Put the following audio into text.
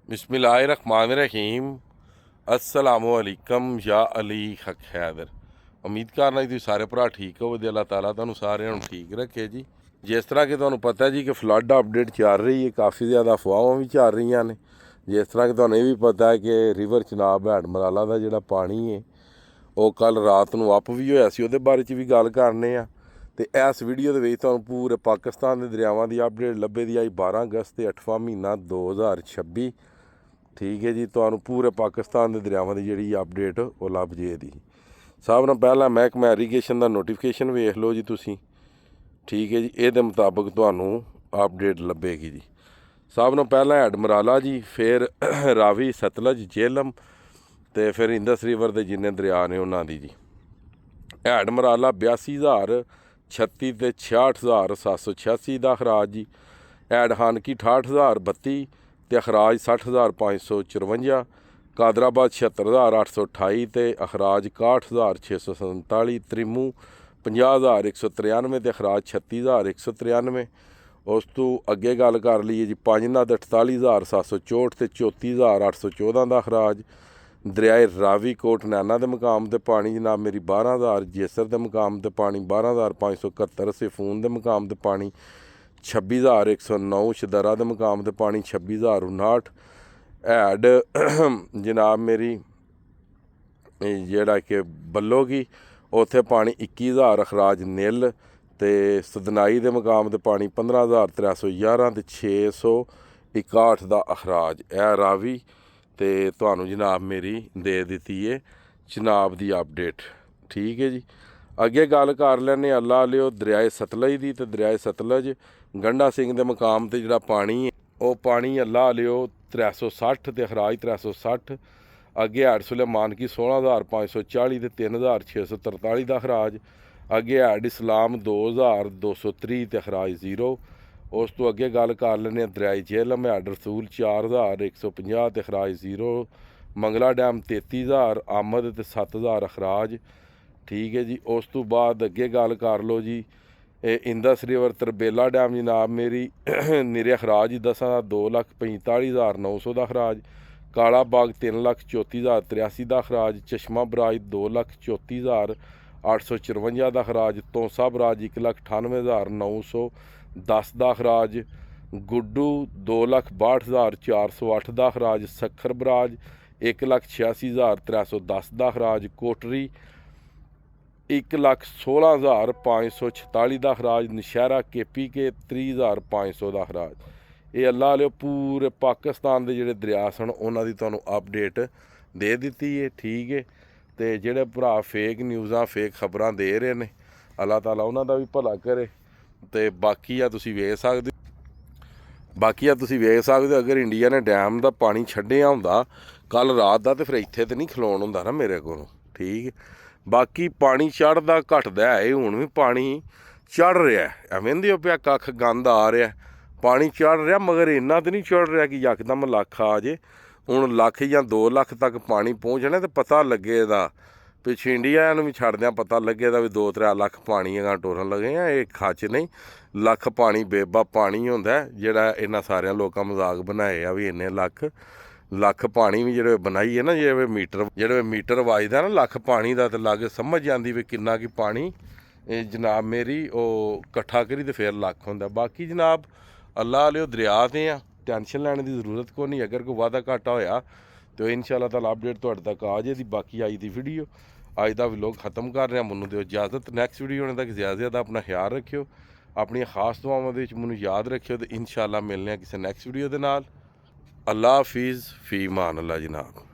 बिस्मिल्लाहिर्रहमानिर्रहीम अस्सलामुअलैकुम या अली हक हैदर। उम्मीद करना जी सारे भरा ठीक हो, अल्लाह ताला तुहानू सारिਆਂ ਨੂੰ ठीक रखे जी। जिस तरह कि तुहानू पता जी कि फ्लड अपडेट चल रही है, काफ़ी ज़्यादा अफवाहां भी चल रही ने। जिस तरह कि तुहानू ये भी पता है कि रिवर चनाब हैड मराला का जिहड़ा पानी है वो कल रात को अप भी होया सी, उहदे बारे च भी गल करने आ। तो इस वीडियो के तुहानू पूरे पाकिस्तान के दरियावां की अपडेट लभे दी आई 12 अगस्त 8वां महीना 2026। ठीक है जी, तो पूरे पाकिस्तान के दरियावां की जी अपडेट वो लभ जे दी। सब नाल पहला महकमा एरीगेशन का नोटिफिकेशन वेख लो जी तुसी। ठीक है जी, ये मुताबिक तुहानू अपडेट लभेगी जी। सब नाल पहला हैड मराला जी, फिर रावी सतलज झेलम तो फिर इंदस रिवर के जिन्ने दरिया ने उन्हों की जी। हैड मराला 82,036 तो 66,786 का अखराज जी। हैड हानकी 68,032 तो अखराज 60,554। कादराबाद 76,828 तो अखराज 61,647। त्रिमू 50,193 तो अखराज 36,193। उस तो अगे गल कर लीए जी पंजनद 48,764 तो 34,814 का अखराज। दरियाए रावी कोट नैना के मुकाम ते पानी जनाब मेरी 12,000। जेसर के मुकाम ते पानी 12,571। सिफून के मुकाम ते पानी 26,109। शदरा के मुकाम ते पानी 26,059। हैड जनाब मेरी जेड़ा कि बल्लो की उत्थे पानी 21,000 अखराज निल। तो सदनाई के मुकाम ते पानी 15,311 तो 661 का अखराज। ए रावी तो तुहानू जनाब मेरी दे दी है चनाब की अपडेट। ठीक है जी, अगे गल कर लैने अल्लाह लियो दरियाए सतलज की। तो दरियाए सतलज गंडा सिंह के मुकाम ते जिहड़ा पानी है वो पानी अल्लाह लियो 360 तो अखराज 360। अगे हैड सुलेमान की 16,540 तो 3,643 का अखराज। अगे हैड इस्लाम 2,230 तो अखराज 0। उस तो अगे गल कर लैने दरियाए झेलम हैड रसूल 4,150 तो अखराज 0। मंगला डैम 33,000। आमद तो 7,000 अखराज। ठीक है जी, उस तो बाद अगे गल कर लो जी इंदस रिवर तरबेला डैम जनाब मेरी निरे अखराज ही 2,45,900 का अखराज। काला बाग 3,34,083 का अखराज। चश्मा बराज 2,34,854 का अखराज। तोसा बराज 1,98,910 का अखराज। गुड्डू 2,62,408 का अखराज। सखर बराज 1,86,310 का अखराज। कोटरी 1,16,546 का अखराज। नशहरा केपी के 30,500 का अखराज। ये अल्लाह लियो पूरे पाकिस्तान के जोड़े दरिया सन उन्हों की तुहानू अपडेट दे दी है। ठीक है, तो जोड़े भरा फेक न्यूज़ा फेक खबरां दे रहे हैं अल्लाह ताला उन्हों का भी भला करे। तो बाकी तुसीं वेख सकदे अगर इंडिया ने डैम का पानी छड्डिया हुंदा कल रात का तो फिर इत्थे तो नहीं खलोन हुंदा ना मेरे को। ठीक है, बाकी पानी चढ़दा घटदा है, हुण भी पानी चढ़ रहा है। एवें दी पिया कख गंद आ रहा, पानी चढ़ रहा मगर इन्ना तो नहीं चढ़ रहा कि यकदम लख आ जे। हुण लख या 2 लख तक पानी पहुँचना तो पता लगेगा। पिछे इंडिया भी छड्दियां पता लगेगा भी 2-3 लख पानी अगां टुरन लगे हैं। ये खच नहीं, लख पानी बेबा पानी हुंदा जिहड़ा इन्हां सारियां लोकां मजाक बनाए आ भी इन्ने लख पानी भी जो बनाई है ना जो मीटर वजदा ना लख पानी का, तो लग समझ आती भी किन्ना कि पानी जनाब मेरी वो कट्ठा करी तो फिर लख होंदा। बाकी जनाब अल्लाह लियो दरिया ते आ, टेंशन लैने की जरूरत को नहीं। अगर कोई वादा घाटा होया तो इंशाअल्लाह ताला अपडेट तुहाडे तक आ जाएगी। बाकी अज की वीडियो अज का व्लॉग खत्म कर रहे हैं, मैनू दो इजाजत। नैक्सट वीडियो होने तक ज़्यादा अपना ख्याल रखियो, अपन खास दुआवां दे विच मैनू याद रखियो। तो इंशाअल्लाह मिलने किसी नैक्सट वीडियो के नाल। अल्लाह हाफिज़ फ़ी मान अल्लाह जनाब।